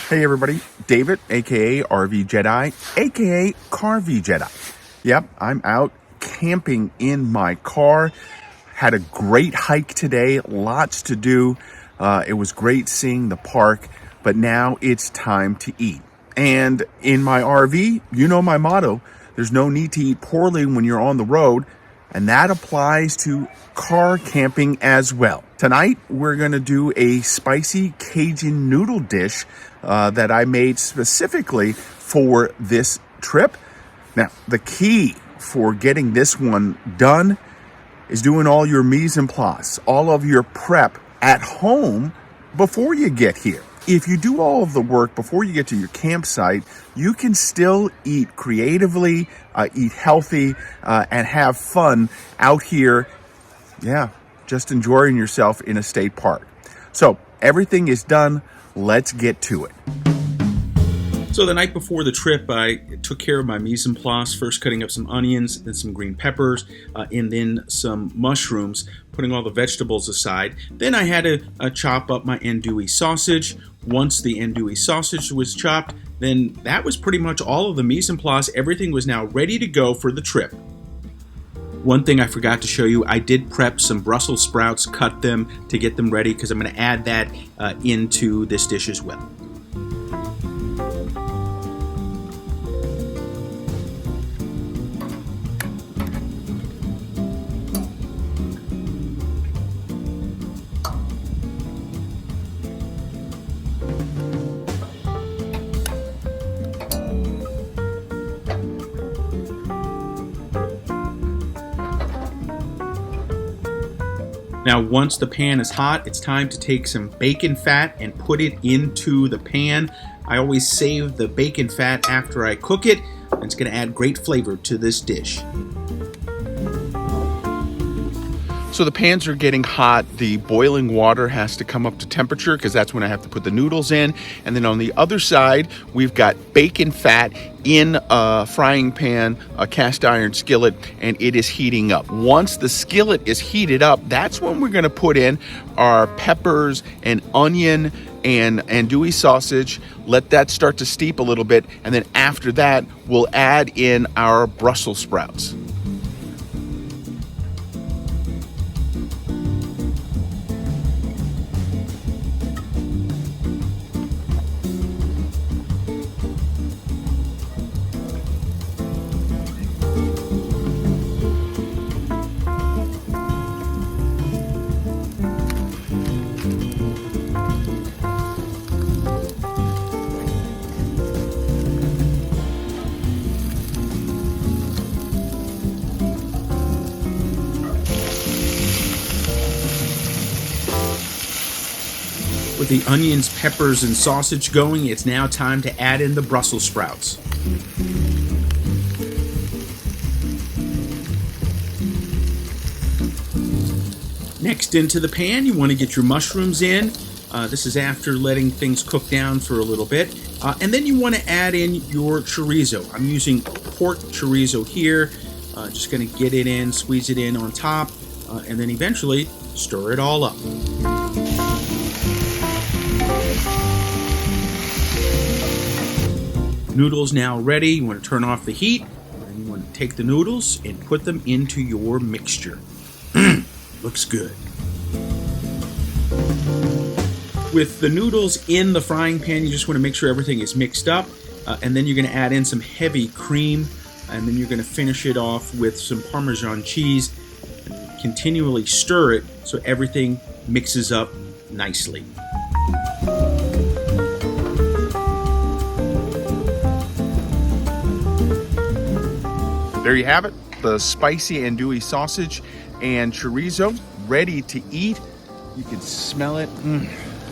Hey everybody, David, aka RVJEDEYE, aka RVJEDEYE. Yep, I'm out camping in my car. Had a great hike today, lots to do. It was great seeing the park, but now it's time to eat. And in my RV, you know my motto, there's no need to eat poorly when you're on the road, and that applies to car camping as well. Tonight, we're gonna do a spicy Cajun noodle dish that I made specifically for this trip. Now, the key for getting this one done is doing all your mise en place, all of your prep at home before you get here. If you do all of the work before you get to your campsite, you can still eat creatively, eat healthy, and have fun out here. Yeah, just enjoying yourself in a state park. So everything is done. Let's get to it. So the night before the trip, I took care of my mise en place, first cutting up some onions, then some green peppers, and then some mushrooms, putting all the vegetables aside. Then I had to chop up my andouille sausage. Once the andouille sausage was chopped, then that was pretty much all of the mise en place. Everything was now ready to go for the trip. One thing I forgot to show you, I did prep some Brussels sprouts, cut them to get them ready because I'm going to add that into this dish as well. Now, once the pan is hot, it's time to take some bacon fat and put it into the pan. I always save the bacon fat after I cook it, and it's going to add great flavor to this dish. So the pans are getting hot. The boiling water has to come up to temperature because that's when I have to put the noodles in. And then on the other side, we've got bacon fat in a frying pan, a cast iron skillet, and it is heating up. Once the skillet is heated up, that's when we're gonna put in our peppers and onion and andouille sausage, let that start to steep a little bit, and then after that, we'll add in our Brussels sprouts. With the onions, peppers, and sausage going, it's now time to add in the Brussels sprouts. Next, into the pan, you want to get your mushrooms in. This is after letting things cook down for a little bit. And then you want to add in your chorizo. I'm using pork chorizo here. Just going to get it in, squeeze it in on top, and then eventually stir it all up. Noodles now ready. You want to turn off the heat, and you want to take the noodles and put them into your mixture. Looks good. With the noodles in the frying pan, you just want to make sure everything is mixed up, and then you're going to add in some heavy cream, and then you're going to finish it off with some Parmesan cheese, and continually stir it so everything mixes up nicely. There you have it, the spicy andouille sausage and chorizo ready to eat. You can smell it.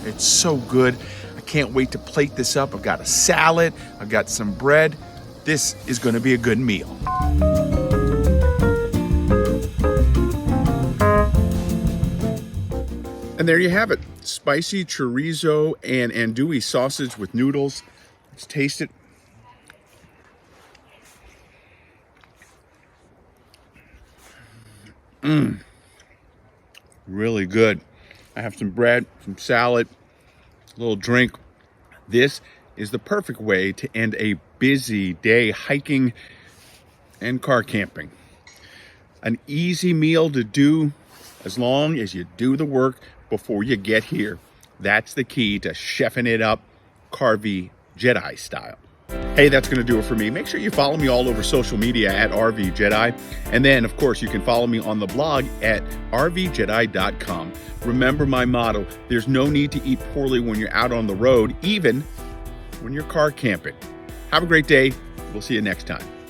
It's so good. I can't wait to plate this up. I've got a salad, I've got some bread. This is going to be a good meal. And there you have it, spicy chorizo and andouille sausage with noodles. Let's taste it. Really good. I have some bread, some salad, a little drink. This is the perfect way to end a busy day hiking and car camping. An easy meal to do as long as you do the work before you get here. That's the key to chefing it up RVJEDEYE style. Hey, that's going to do it for me. Make sure you follow me all over social media at RVJEDEYE. And then, of course, you can follow me on the blog at RVJEDEYE.com. Remember my motto, there's no need to eat poorly when you're out on the road, even when you're car camping. Have a great day. We'll see you next time.